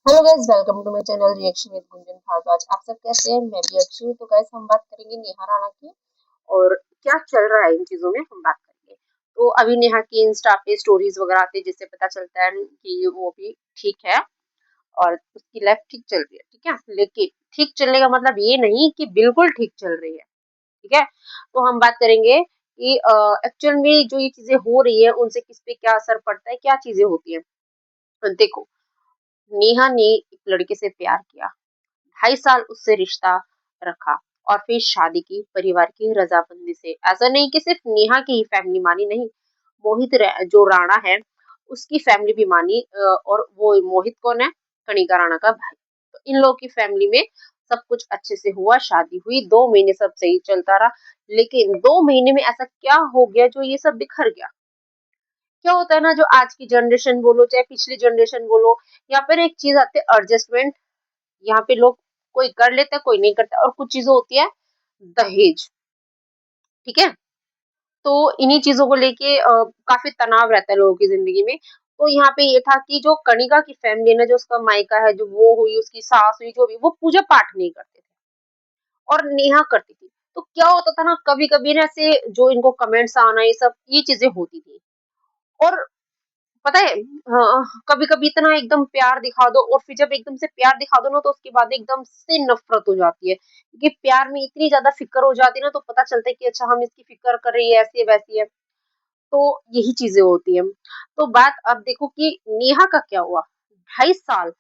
Hello guys, welcome to my channel reaction with Gunjan Bhardwaj. आप सब कैसे हैं? मैं भी अच्छी हूँ। तो गाइस, हम बात करेंगे नेहा राणा की और क्या चल रहा है इन चीजों में हम बात करेंगे। तो अभी नेहा की इंस्टा पे स्टोरीज वगैरह आती है जिससे पता चलता है कि वो भी ठीक है और उसकी लाइफ ठीक चल रही है। ठीक है, लेकिन ठीक चलने का मतलब ये नहीं कि बिल्कुल ठीक चल रही है। ठीक है, तो हम बात करेंगे कि एक्चुअल में जो ये चीजें हो रही है उनसे किस पे क्या असर पड़ता है, क्या चीजें होती है। देखो, नेहा ने एक लड़के से प्यार किया, 2.5 साल उससे रिश्ता रखा और फिर शादी की परिवार की रजामंदी से। ऐसा नहीं कि सिर्फ नेहा की ही फैमिली मानी, नहीं, जो राणा है उसकी फैमिली भी मानी। और वो मोहित कौन है? कणिका राणा का भाई। तो इन लोगों की फैमिली में सब कुछ अच्छे से हुआ, शादी हुई, 2 महीने सब सही चलता रहा। लेकिन 2 महीने में ऐसा क्या हो गया जो ये सब बिखर गया? क्या होता है ना, जो आज की जनरेशन बोलो चाहे पिछली जनरेशन बोलो, या फिर एक चीज आती है एडजस्टमेंट। यहाँ पे लोग कोई कर लेता है, कोई नहीं करता। और कुछ चीजें होती है दहेज। ठीक है, तो इन्हीं चीजों को लेके काफी तनाव रहता है लोगों की जिंदगी में। तो यहाँ पे ये था कि जो कणिका की फैमिली है ना, जो उसका मायका है, जो वो हुई, उसकी सास हुई, जो भी, वो पूजा पाठ नहीं करते थे और नेहा करती थी। तो क्या होता था ना, कभी कभी ना ऐसे जो इनको कमेंट्स आना, ये चीजें होती थी। और पता है, कभी कभी इतना एकदम प्यार दिखा दो और फिर जब एकदम से प्यार दिखा दो ना, तो उसके बाद एकदम से नफरत हो जाती है, क्योंकि प्यार में इतनी ज्यादा फिक्र हो जाती है ना, तो पता चलता है कि अच्छा, हम इसकी फिक्र कर रही है, ऐसी है वैसी है। तो यही चीजें होती है। तो बात अब देखो कि नेहा का क्या हुआ। 2.5 साल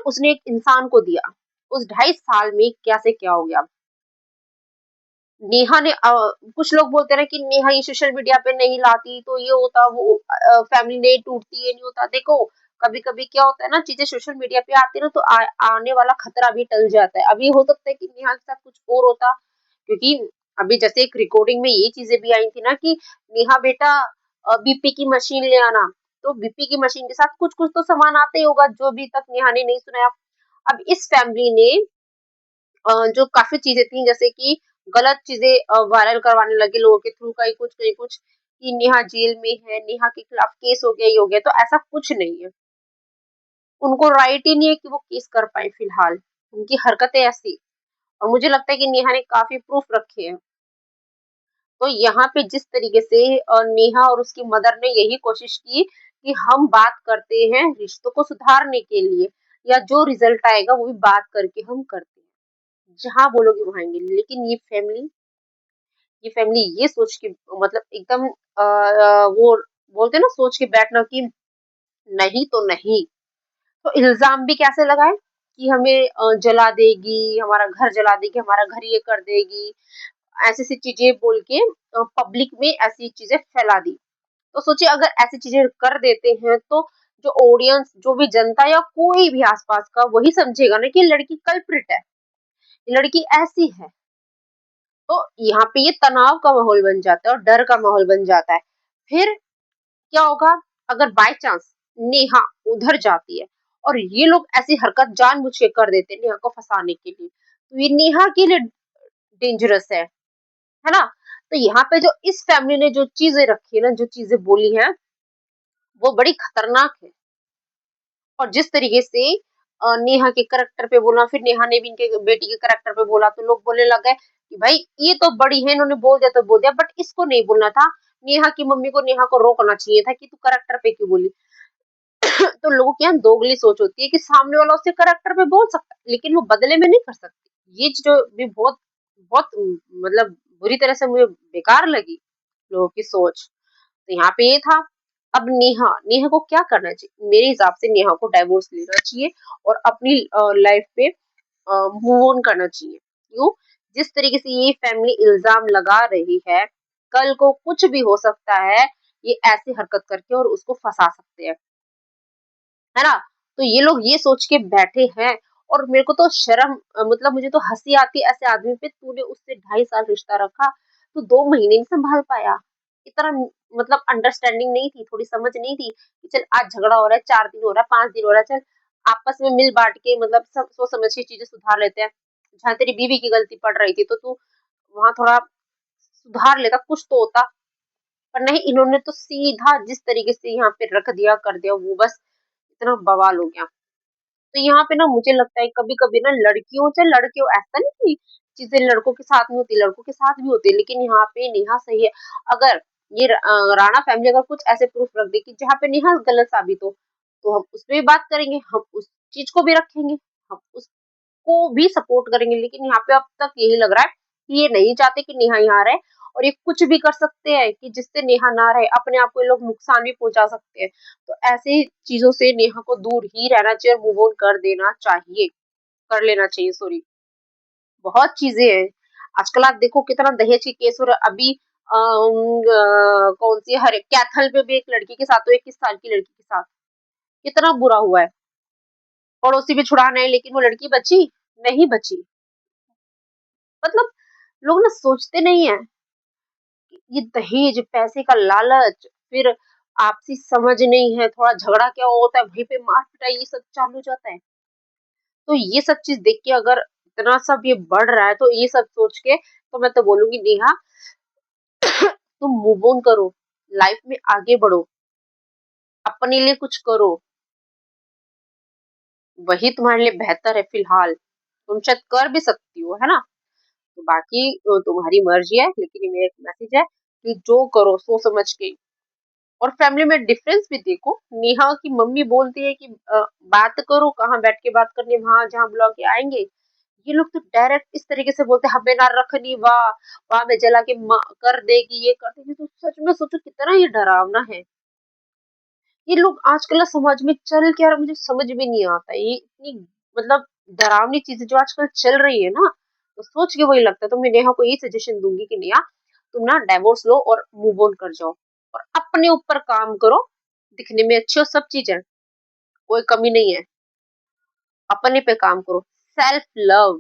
उसने एक इंसान को दिया, उस 2.5 साल में क्या से क्या हो गया। नेहा ने कुछ लोग बोलते हैं कि नेहा ये सोशल मीडिया पे नहीं लाती तो ये होता, वो फैमिली नहीं टूटती, ये नहीं होता। देखो, कभी कभी क्या होता है ना, चीजें सोशल मीडिया पे आती है ना, तो आने वाला खतरा भी टल जाता है। अभी हो सकता है कि नेहा के साथ कुछ और होता, क्योंकि अभी जैसे एक रिकॉर्डिंग में ये चीजें भी आई थी ना कि नेहा बेटा, बीपी की मशीन ले आना। तो बीपी की मशीन के साथ कुछ कुछ तो सामान आता ही होगा जो अभी तक नेहा ने नहीं सुनाया। अब इस फैमिली ने जो काफ़ी चीज़ें थी, जैसे कि गलत चीज़ें वायरल करवाने लगे लोगों के थ्रू, कहीं कुछ कि नेहा जेल में है, नेहा के खिलाफ केस हो गया, ये हो गया। तो ऐसा कुछ नहीं है। उनको राइट ही नहीं है कि वो केस कर पाएँ फिलहाल। उनकी हरकतें ऐसी, और मुझे लगता है कि नेहा ने काफ़ी प्रूफ रखे हैं। तो यहाँ पे जिस तरीके से नेहा और उसकी मदर ने यही कोशिश की कि हम बात करते हैं रिश्तों को सुधारने के लिए, या जो रिजल्ट आएगा वो भी बात करके हम करते हैं। जहाँ बोलोगे वहाँ आएँगे। लेकिन ये फैमिली ये सोच के, मतलब एकदम वो बोलते हैं ना, सोच के बैठना कि नहीं तो नहीं। तो इल्ज़ाम भी कैसे लगाए कि हमें जला देगी, हमारा घर जला देगी, हमारा घर ये कर देगी, ऐसी-ऐसी चीज़ें बोल के पब्लिक में ऐसी चीज़ें फैला दी। तो सोचिए, अगर ऐसी चीज़ें कर देते हैं तो जो ऑडियंस, जो भी जनता या कोई भी आस-पास का, वही समझेगा ना कि ये लड़की कल्प्रिट है, ये लड़की ऐसी है। तो यहाँ पे ये तनाव का माहौल बन जाता है और डर का माहौल बन जाता है। फिर क्या होगा, अगर बाय चांस नेहा उधर जाती है और ये लोग ऐसी हरकत जानबूझ के कर देते हैं नेहा को फंसाने के लिए, तो ये नेहा के लिए डेंजरस है ना? तो यहाँ पे जो इस फैमिली ने जो चीजें रखी है ना, जो चीजें बोली हैं, वो बड़ी खतरनाक है। और जिस तरीके से नेहा के करैक्टर पे बोला, फिर नेहा ने भी इनके बेटी के करैक्टर पे बोला, तो लोग बोलने लग गए कि भाई ये तो बड़ी है, इन्होंने बोल दिया तो बोल दिया, बट इसको नहीं बोलना था। नेहा की मम्मी को नेहा को रोकना चाहिए था कि तू करैक्टर पे क्यों बोली। तो लोगों की यहाँ दोगली सोच होती है कि सामने वाला उसके करैक्टर पे बोल सकता है, लेकिन वो बदले में नहीं कर सकती। ये जो भी बहुत बहुत मतलब बुरी तरह से मुझे बेकार लगी लोगों की सोच। तो यहाँ पे ये था। अब नेहा नेहा को क्या करना चाहिए? मेरे हिसाब से नेहा को डाइवोर्स लेना चाहिए और अपनी लाइफ पे मूव ऑन करना चाहिए। क्यों? जिस तरीके से ये फैमिली इल्जाम लगा रही है, कल को कुछ भी हो सकता है, ये ऐसी हरकत करके और उसको फंसा सकते हैं, है ना? तो ये लोग ये सोच के बैठे हैं। और मेरे को तो शर्म, मतलब मुझे तो हंसी आती है ऐसे आदमी पे। तूने उससे 2.5 साल रिश्ता रखा, तू 2 महीने नहीं संभाल पाया। इतना मतलब अंडरस्टैंडिंग नहीं थी, थोड़ी समझ नहीं थी कि चल आज झगड़ा हो रहा है, 4 दिन हो रहा है, 5 दिन हो रहा है, चल आपस में मिल बांट के, मतलब सब सोच समझ के चीजें सुधार लेते हैं। जहाँ तेरी बीवी की गलती पड़ रही थी तो तू वहां थोड़ा सुधार लेता, कुछ तो होता। पर नहीं, इन्होंने तो सीधा जिस तरीके से यहाँ पे रख दिया, कर दिया, वो बस इतना बवाल हो गया। तो यहाँ पे ना मुझे लगता है कभी-कभी ना लड़कियों से लड़के ऐसा नहीं कि चीज़ें लड़कों के साथ में होती है, लड़कों के साथ भी होती है, लेकिन यहाँ पे नेहा सही है। अगर राणा फैमिली अगर कुछ ऐसे प्रूफ रख दे कि जहाँ पे नेहा गलत साबित हो, तो हम उसपे भी बात करेंगे, हम उस चीज़ को भी रखेंगे, हम उसको भी सपोर्ट करेंगे। लेकिन यहाँ पे अब तक यही लग रहा है कि ये नहीं चाहते कि नेहा यहाँ रहे और ये कुछ भी कर सकते हैं कि जिससे नेहा ना रहे, अपने आप को ये लोग नुकसान भी पहुँचा सकते हैं। तो ऐसी चीज़ों से नेहा को दूर ही रहना चाहिए और मूव ऑन कर देना चाहिए, कर लेना चाहिए सॉरी। बहुत चीज़ें हैं, आजकल आप देखो कितना दहेज के केस हो रहा है। अभी कौन-सी हरे कैथल पे भी एक लड़की के साथ हुआ, 21 साल की लड़की के साथ, कितना बुरा हुआ है। पड़ोसी भी छुड़ाने आए लेकिन वो लड़की बची? नहीं बची। मतलब लोग ना सोचते नहीं है, ये दहेज, पैसे का लालच, फिर आपसी समझ नहीं है, थोड़ा झगड़ा क्या होता है, वहीं पे मार-पिटाई ये सब चालू हो जाता है। तो ये सब चीज़ देख के अगर इतना सब ये बढ़ रहा है, तो ये सब सोच के तो मैं तो बोलूँगी नेहा तुम मूव ऑन करो, लाइफ में आगे बढ़ो, अपने लिए कुछ करो, वही तुम्हारे लिए बेहतर है फिलहाल। तुम शायद कर भी सकती हो, है ना? तो बाकी तुम्हारी मर्ज़ी है, लेकिन ये मेरा एक मैसेज है कि जो करो सोच समझ के। और फैमिली में डिफरेंस भी देखो, नेहा की मम्मी बोलती है कि बात करो, कहाँ बैठ के बात करनी है, वहाँ जहाँ बुला के आएँगे। ये लोग तो डायरेक्ट इस तरीके से बोलते हैं, हमें ना रखनी वाह! वाह में जला के कर देगी, ये कर देगी। तो सच में सोचो कितना ये डरावना है। ये लोग आजकल ना समाज में चल क्या रहा है मुझे समझ में नहीं आता। ये इतनी मतलब डरावनी चीज़ें जो आजकल चल रही है ना, तो सोच के वही लगता है। तो मैं नेहा को यही सजेशन दूँगी कि नेहा तुम ना डिवोर्स लो और मूव ऑन कर जाओ और अपने ऊपर काम करो। दिखने में अच्छे हो सब चीज़ है, कोई कमी नहीं है। अपने पे काम करो। सेल्फ लव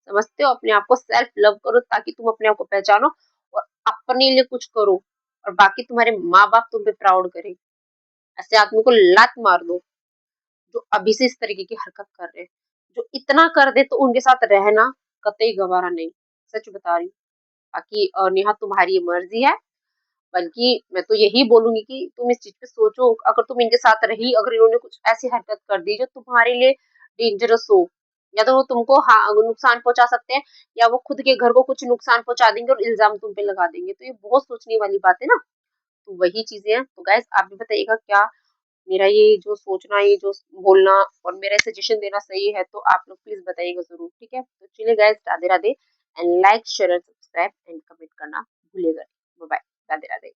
समझते हो? अपने आप को सेल्फ लव करो ताकि तुम अपने आप को पहचानो और अपने लिए कुछ करो और बाकी तुम्हारे माँ-बाप तुम पे प्राउड करें। ऐसे आदमी को लात मार दो, जो अभी से इस तरीके की हरकत कर रहे हैं। जो इतना कर दे तो उनके साथ रहना कतई गँवारा नहीं। सच बता रही हूँ। बाकी नेहा तुम्हारी मर्ज़ी है। बल्कि मैं तो यही बोलूँगी कि तुम इस चीज़ पे सोचो, अगर तुम इनके साथ रही, अगर इन्होंने कुछ ऐसी हरकत कर दी जो तुम्हारे लिए डेंजरस हो, या तो वो तुमको नुकसान पहुँचा सकते हैं या वो खुद के घर को कुछ नुकसान पहुँचा देंगे और इल्ज़ाम तुम पे लगा देंगे। तो ये बहुत सोचने वाली बात है ना, तो वही चीज़ें हैं। तो गाइज़ आप भी बताइएगा क्या मेरा ये जो सोचना, ये जो बोलना और मेरा सजेशन देना सही है? तो आप लोग प्लीज़ बताइएगा ज़रूर, ठीक है? तो चलिए guys Radhe Radhe and like, share and subscribe and comment करना भूलिएगा नहीं। बाय-बाय। राधे-राधे।